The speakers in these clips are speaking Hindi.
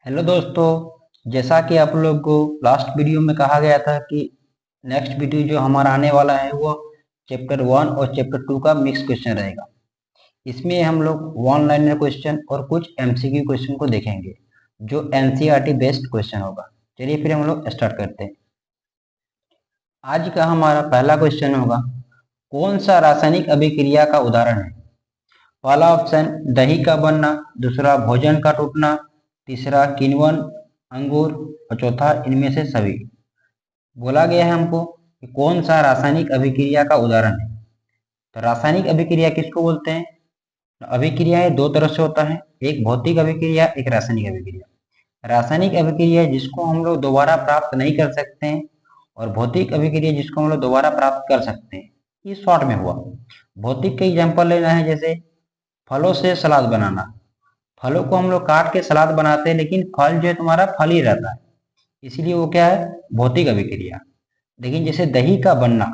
हेलो दोस्तों, जैसा कि आप लोग को लास्ट वीडियो में कहा गया था कि नेक्स्ट वीडियो जो हमारा आने वाला है वो चैप्टर 1 और चैप्टर 2 का मिक्स क्वेश्चन रहेगा। इसमें हम लोग वन लाइनर क्वेश्चन और कुछ एमसीक्यू क्वेश्चन को देखेंगे जो एनसीईआरटी बेस्ड क्वेश्चन होगा। चलिए फिर हम लोग स्टार्ट करते हैं। आज का हमारा पहला क्वेश्चन होगा, कौन सा रासायनिक अभिक्रिया का उदाहरण है? पहला ऑप्शन दही का बनना, दूसरा भोजन का टूटना, तीसरा किण्वन अंगूर और चौथा इनमें से सभी। बोला गया है हमको कि कौन सा रासायनिक अभिक्रिया का उदाहरण है। तो रासायनिक अभिक्रिया किसको बोलते हैं? तो अभिक्रियाएं दो तरह से होता है, एक भौतिक अभिक्रिया, एक रासायनिक अभिक्रिया। रासायनिक अभिक्रिया जिसको हम लोग दोबारा प्राप्त नहीं कर सकते हैं और भौतिक अभिक्रिया जिसको हम लोग दोबारा प्राप्त कर सकते हैं। ये शॉर्ट में हुआ। भौतिक के एग्जाम्पल लेना है, जैसे फलों से सलाद बनाना। फलों को हम लोग काट के सलाद बनाते हैं, लेकिन फल जो है तुम्हारा फल ही रहता है, इसलिए वो क्या है? भौतिक अभिक्रिया। लेकिन जैसे दही का बनना,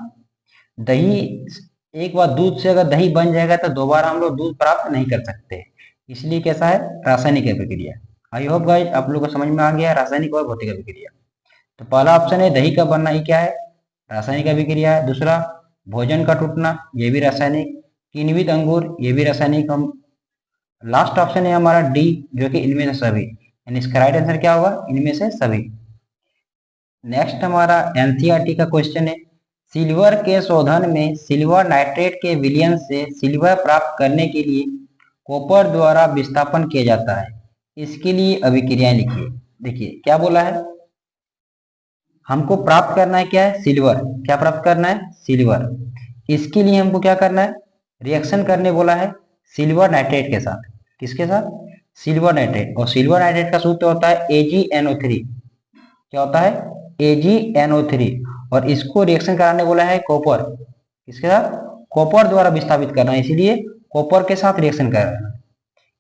दही एक बार दूध से अगर दही बन जाएगा तो दोबारा हम लोग दूध प्राप्त नहीं कर सकते, इसलिए कैसा है? रासायनिक अभिक्रिया। आई होप गाइस आप लोगों को समझ में आ गया रासायनिक और भौतिक अभिक्रिया। तो पहला ऑप्शन है दही का बनना, ये क्या है? रासायनिक अभिक्रिया है। दूसरा भोजन का टूटना, ये भी रासायनिक। किण्वित अंगूर, ये भी रासायनिक। हम लास्ट ऑप्शन है हमारा डी, जो कि इनमें से सभी, यानी इसका राइट आंसर क्या होगा? इनमें से सभी। नेक्स्ट हमारा एनसीईआरटी का क्वेश्चन है, सिल्वर के शोधन में सिल्वर नाइट्रेट के विलयन से सिल्वर प्राप्त करने के लिए कॉपर द्वारा विस्थापन किया जाता है, इसके लिए अभिक्रियाएं लिखिए। देखिए क्या बोला है, हमको प्राप्त करना है क्या है? सिल्वर। क्या प्राप्त करना है? सिल्वर। इसके लिए हमको क्या करना है? रिएक्शन करने बोला है सिल्वर नाइट्रेट के साथ। किसके साथ? Silver nitrate. और सिल्वर नाइट्रेट का सूत्र होता है AgNO3। क्या होता है? AgNO3। और इसको रिएक्शन कराने बोला है कॉपर। किसके साथ? कॉपर द्वारा विस्थापित करना, इसीलिए कॉपर के साथ रिएक्शन कर रहे हैं।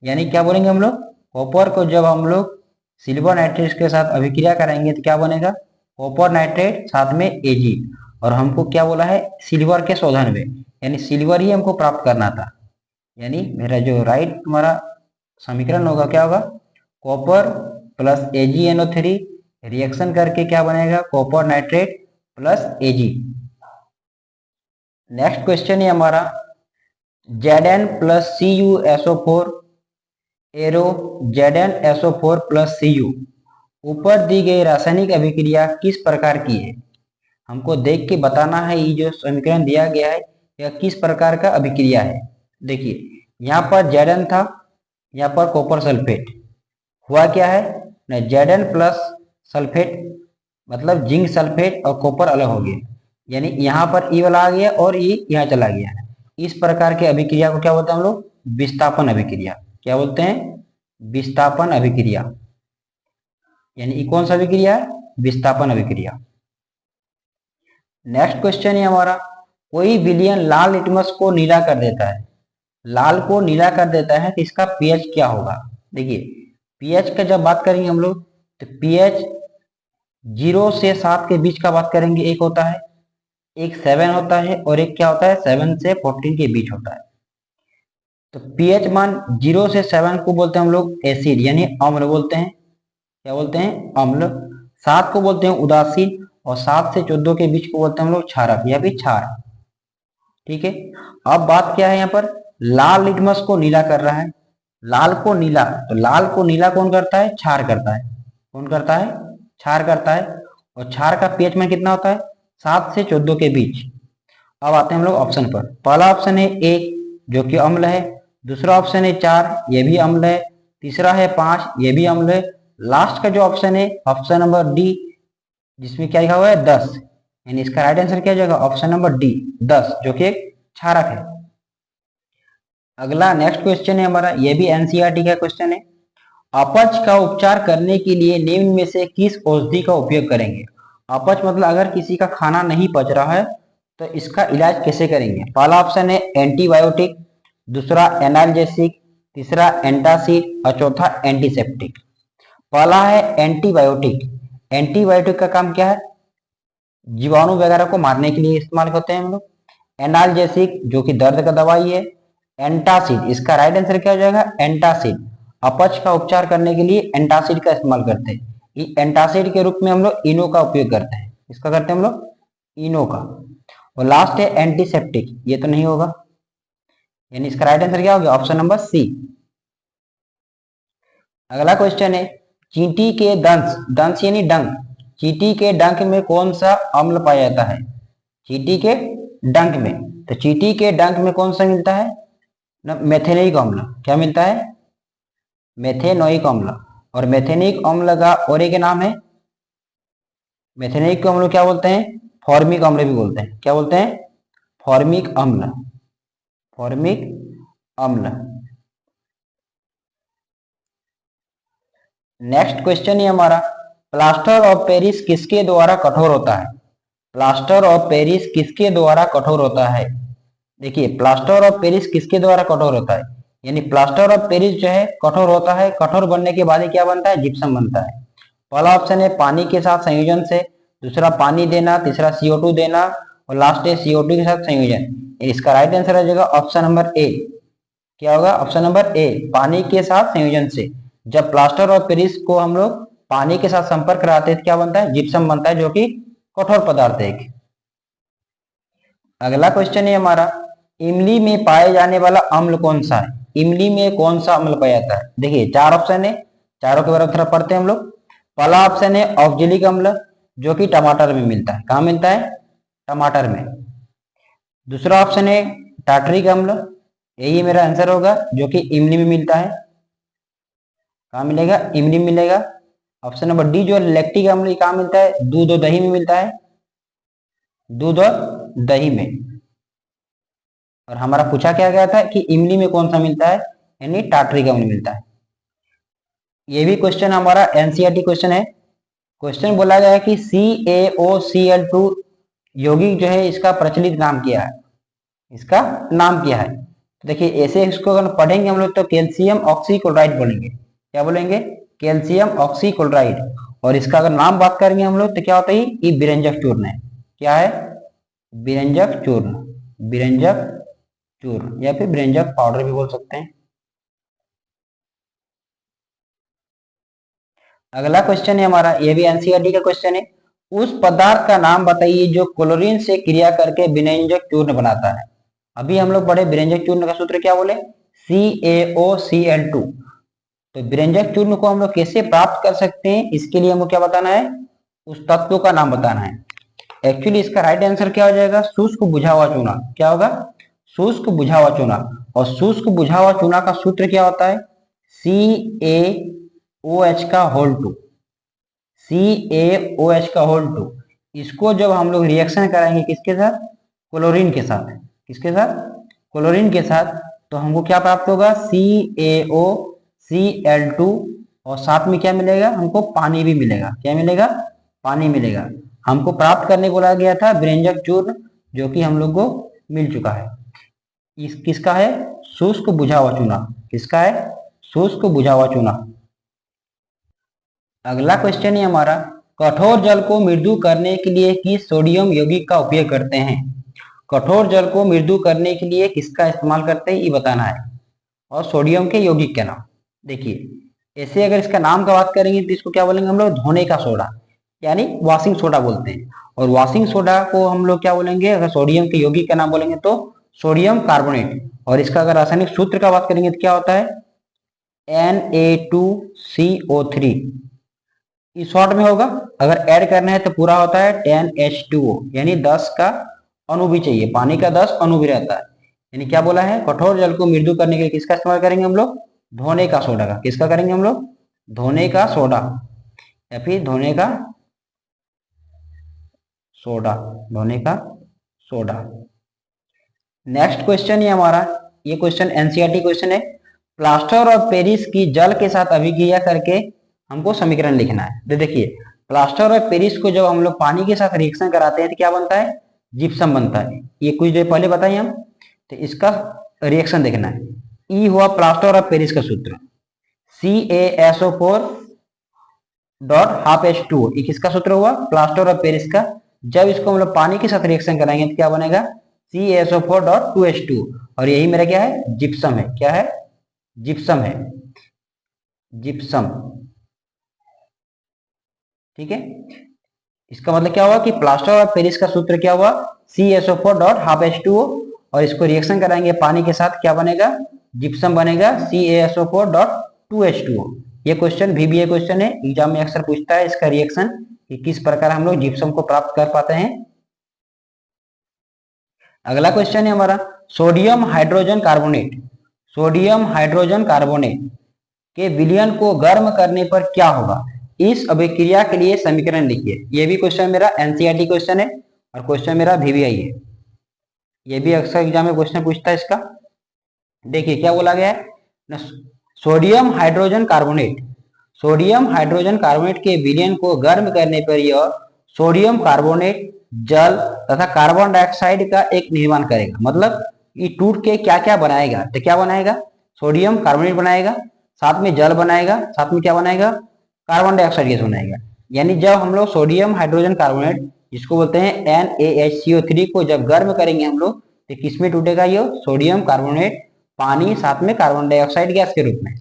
यानी क्या बोलेंगे हम लोग? कॉपर को जब हम लोग सिल्वर नाइट्रेट के साथ अभिक्रिया कराएंगे तो क्या बनेगा? कॉपर नाइट्रेट साथ में Ag। और हमको क्या बोला है? सिल्वर के शोधन में, यानी सिल्वर ही हमको प्राप्त करना था। यानी मेरा जो राइट तुम्हारा समीकरण होगा क्या होगा? कॉपर प्लस AgNO3 रिएक्शन करके क्या बनेगा? Copper nitrate plus Ag। Next question है हमारा, Zn plus CuSO4 arrow ZnSO4 plus Cu ऊपर दी गई रासायनिक अभिक्रिया किस प्रकार की है? हमको देख के बताना है ये जो समीकरण दिया गया है यह किस प्रकार का अभिक्रिया है। देखिए यहाँ पर Zn था, यहाँ पर कॉपर सल्फेट। हुआ क्या है ना, Zn प्लस सल्फेट मतलब जिंक सल्फेट और कॉपर अलग हो गया, यानी यहाँ पर ई वाला आ गया और ये यहाँ चला गया। इस प्रकार के अभिक्रिया को क्या बोलते हैं हम लोग? विस्थापन अभिक्रिया। क्या बोलते हैं? विस्थापन अभिक्रिया। यानी ये कौन सा अभिक्रिया है? विस्थापन अभिक्रिया। नेक्स्ट क्वेश्चन है हमारा, कोई विलयन लाल लिटमस को नीला कर देता है। लाल को नीला कर देता है तो इसका पीएच क्या होगा? देखिए पीएच का जब बात करेंगे हम लोग तो पीएच 0 से 7 के बीच का बात करेंगे। एक होता है, एक 7 होता है और एक क्या होता है? 7 से 14 के बीच होता है। तो पीएच मान 0 से 7 को बोलते हैं हम लोग एसिड, यानी अम्ल बोलते हैं। क्या बोलते हैं? अम्ल। 7 को बोलते हैं उदासीन और 7 से 14 के बीच को बोलते हैं हम लोग क्षारक या फिर क्षार। ठीक है। अब बात क्या है, यहाँ पर लाल लिटमस को नीला कर रहा है। लाल को नीला, तो लाल को नीला कौन करता है? क्षार करता है। कौन करता है? क्षार करता है। और क्षार का पीएच में कितना होता है? 7 से 14 के बीच। अब आते हैं हम लोग ऑप्शन पर। पहला ऑप्शन है 1 जो कि अम्ल है, दूसरा ऑप्शन है 4 ये भी अम्ल है, तीसरा है 5 ये भी अम्ल है, लास्ट का जो ऑप्शन है ऑप्शन नंबर डी जिसमें क्या लिखा हुआ है? 10। यानी इसका राइट आंसर क्या हो जाएगा? ऑप्शन नंबर डी 10, जो कि एक क्षारक है। अगला नेक्स्ट क्वेश्चन है हमारा, ये भी एनसीईआरटी का क्वेश्चन है, अपच का उपचार करने के लिए निम्न में से किस औषधि का उपयोग करेंगे? अपच मतलब अगर किसी का खाना नहीं पच रहा है तो इसका इलाज कैसे करेंगे? पहला ऑप्शन है एंटीबायोटिक, दूसरा एनाल्जेसिक, तीसरा एंटासिड और चौथा एंटीसेप्टिक। पहला है एंटीबायोटिक। एंटीबायोटिक का काम क्या है? जीवाणु वगैरह को मारने के लिए इस्तेमाल करते हैं हम लोग। एनाल्जेसिक जो कि दर्द का दवाई है। एंटासिड, इसका राइट आंसर क्या हो जाएगा? एंटासिड। अपच का उपचार करने के लिए एंटासिड का इस्तेमाल करते हैं। एंटासिड के रूप में हम लोग इनो का उपयोग करते हैं। इसका करते हैं हम लोग इनो का। और लास्ट है एंटीसेप्टिक, ये तो नहीं होगा, यानी इसका राइट आंसर क्या हो गया? Option number C. अगला क्वेश्चन है, चींटी के दंश, दंश यानी डंक, चींटी के डंक में कौन सा अम्ल पाया जाता है? चींटी के डंक में, तो चींटी के डंक में कौन सा मिलता है ना? मेथेनिक अम्ल। क्या मिलता है? मेथेनोइक अम्ल। और मेथेनिक अम्ल का और एक नाम है, मेथेनिक अम्ल क्या बोलते हैं? फॉर्मिक अम्ल भी बोलते हैं। क्या बोलते हैं? फॉर्मिक अम्ल, फॉर्मिक अम्ल। नेक्स्ट क्वेश्चन है हमारा, प्लास्टर ऑफ पेरिस किसके द्वारा कठोर होता है? प्लास्टर ऑफ पेरिस किसके द्वारा कठोर होता है? देखिए, प्लास्टर ऑफ पेरिस किसके द्वारा कठोर होता है, यानी प्लास्टर ऑफ पेरिस जो है कठोर होता है। कठोर बनने के बाद क्या बनता है? जिप्सम बनता है। पहला ऑप्शन है पानी के साथ संयोजन से, दूसरा पानी देना, तीसरा CO2 देना, और लास्ट है CO2 के साथ संयोजन। इसका राइट आंसर आ जाएगा ऑप्शन नंबर ए। क्या होगा? ऑप्शन नंबर ए, पानी के साथ संयोजन से। जब प्लास्टर ऑफ पेरिस को हम लोग पानी के साथ संपर्क कराते हैं तो क्या बनता है? जिप्सम बनता है, जो कि कठोर पदार्थ है एक। अगला क्वेश्चन है हमारा, इमली में पाए जाने वाला अम्ल कौन सा है? इमली में कौन सा अम्ल पाया जाता है? देखिए, चार ऑप्शन है, चारों के बारे में थोड़ा पढ़ते हैं हम लोग। पहला ऑप्शन है ऑक्जेलिक अम्ल, जो कि टमाटर में मिलता है। कहाँ मिलता है? टमाटर में। दूसरा ऑप्शन है टार्टरिक अम्ल, यही मेरा आंसर होगा, जो कि इमली में मिलता है। कहाँ मिलेगा? इमली में मिलेगा। ऑप्शन नंबर डी जो लैक्टिक अम्ल, कहाँ मिलता है? दूध और दही में मिलता है, दूध और दही में। और हमारा पूछा क्या गया था कि इमली में कौन सा मिलता है, यानी टार्टरिक अम्ल मिलता है। ये भी क्वेश्चन हमारा एनसीईआरटी क्वेश्चन है। क्वेश्चन बोला गया है कि CaOCl2 यौगिक जो है इसका प्रचलित नाम क्या है? इसका नाम क्या है? तो देखिए, ऐसे इसको अगर पढ़ेंगे हम लोग तो कैल्शियम ऑक्सीक्लोराइड बोलेंगे। क्या बोलेंगे? Calcium oxychloride. और इसका अगर नाम बात करेंगे हम लोग तो क्या होता है? ये विरंजक चूर्ण है। क्या है? विरंजक चूर्ण, विरंजक चूर्ण, या फिर विरंजक पाउडर भी बोल सकते हैं। अगला क्वेश्चन है हमारा, ये भी एनसीईआरटी का क्वेश्चन है। उस पदार्थ का नाम बताइए जो क्लोरीन से क्रिया करके विरंजक चूर्ण बनाता है। अभी हम लोग पढ़े विरंजक चूर्ण का सूत्र क्या बोले? CaOCl2। तो विरंजक चूर्ण को हम लोग कैसे प्राप्त कर सकते हैं, इसके लिए हमको क्या बताना है? उस तत्व का नाम बताना है। एक्चुअली इसका राइट आंसर क्या हो जाएगा? शुष्क बुझा हुआ चूना। क्या होगा? शुष्क बुझा हुआ चूना। और शुष्क बुझा हुआ चूना का सूत्र क्या होता है? CaOH का होल 2, CaOH का होल 2। इसको जब हम लोग रिएक्शन कराएंगे किसके साथ? क्लोरीन के साथ। किसके साथ? क्लोरीन के साथ। तो हमको क्या प्राप्त होगा? CaOCl2, और साथ में क्या मिलेगा? हमको पानी भी मिलेगा। क्या मिलेगा? पानी मिलेगा। हमको प्राप्त करने को बोला गया था विरंजक चूर्ण, जो कि हम लोग को मिल चुका है। इस किसका है? शुष्क बुझा हुआ चूना। किसका है? शुष्क बुझा हुआ चूना। अगला क्वेश्चन है हमारा, कठोर जल को मृदु करने के लिए किस सोडियम यौगिक का उपयोग करते हैं? कठोर जल को मृदु करने के लिए किसका इस्तेमाल करते हैं, ये बताना है। और सोडियम के यौगिक के नाम। देखिए, ऐसे अगर इसका नाम का बात करेंगे तो इसको क्या बोलेंगे हम लोग? धोने का सोडा, यानी वॉशिंग सोडा बोलते हैं। और वॉशिंग सोडा को हम लोग क्या बोलेंगे? अगर सोडियम के यौगिक का नाम बोलेंगे तो सोडियम कार्बोनेट। और इसका अगर रासायनिक सूत्र का बात करेंगे तो क्या होता है? Na2CO3। इस शॉर्ट में होगा। अगर ऐड करना है तो पूरा होता है 10H2O, यानी 10 का अणु भी चाहिए, पानी का 10 अणु भी रहता है। यानी क्या बोला है? कठोर जल को मृदु करने के लिए किसका इस्तेमाल करेंगे हम लोग? धोने का सोडा का। किसका करेंगे हम लोग? धोने का सोडा, या फिर धोने का सोडा, धोने का सोडा। नेक्स्ट क्वेश्चन है हमारा, ये क्वेश्चन एनसीईआरटी क्वेश्चन है। प्लास्टर ऑफ पेरिस की जल के साथ अभिक्रिया करके हमको समीकरण लिखना है। तो देखिए, प्लास्टर ऑफ पेरिस को जब हम लोग पानी के साथ रिएक्शन कराते हैं तो क्या बनता है? जिप्सम बनता है। ये कुछ देर पहले बताइए हम। तो इसका रिएक्शन देखना है। ई हुआ प्लास्टर ऑफ पेरिस का सूत्र, CaSO4 डॉट हाफ H2O। ये किसका सूत्र हुआ? प्लास्टर ऑफ पेरिस का। जब इसको हम लोग पानी के साथ रिएक्शन कराएंगे तो क्या बनेगा? CaSO4 dot 2H2। और यही मेरा क्या है? जिप्सम है। क्या है? जिप्सम है। जिप्सम। ठीक है, इसका मतलब क्या हुआ कि प्लास्टर ऑफ पेरिस का सूत्र क्या हुआ, CaSO4 डॉट हाफ H2O, और इसको रिएक्शन कराएंगे पानी के साथ, क्या बनेगा, जिप्सम बनेगा, CaSO4 डॉट 2H2O। ये क्वेश्चन VBA क्वेश्चन है, एग्जाम में अक्सर पूछता है इसका रिएक्शन कि किस प्रकार हम लोग जिप्सम को प्राप्त कर पाते हैं। अगला क्वेश्चन है हमारा sodium hydrogen carbonate. Sodium hydrogen carbonate के विलयन को गर्म करने पर क्या होगा, इस अभिक्रिया के लिए समीकरण लिखिए। ये भी क्वेश्चन मेरा NCERT क्वेश्चन है और क्वेश्चन मेरा VBI है। ये भी अक्सर एग्जाम में क्वेश्चन पूछता है इसका। देखिए क्या बोला गया है, sodium hydrogen carbonate, sodium hydrogen carbonate के विलयन को गर्म करने पर यह सोडियम कार्बोनेट जल तथा कार्बन डाइऑक्साइड का एक निर्माण करेगा। मतलब ये टूट के क्या क्या बनाएगा, तो क्या बनाएगा, सोडियम कार्बोनेट बनाएगा, साथ में जल बनाएगा, साथ में क्या बनाएगा, कार्बन डाइऑक्साइड गैस बनाएगा। यानी जब हम लोग सोडियम हाइड्रोजन कार्बोनेट जिसको बोलते हैं NaHCO3 को जब गर्म करेंगे हम लोग, तो किसमें टूटेगा, ये सोडियम कार्बोनेट, पानी साथ में कार्बन डाइऑक्साइड गैस के रूप में।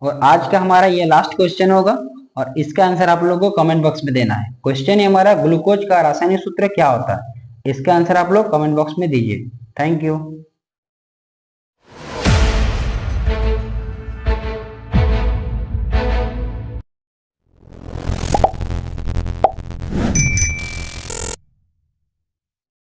और आज का हमारा ये लास्ट क्वेश्चन होगा और इसका आंसर आप लोगों को कमेंट बॉक्स में देना है। क्वेश्चन है हमारा ग्लूकोज का रासायनिक सूत्र क्या होता है, इसका आंसर आप लोग कमेंट बॉक्स में दीजिए। Thank you.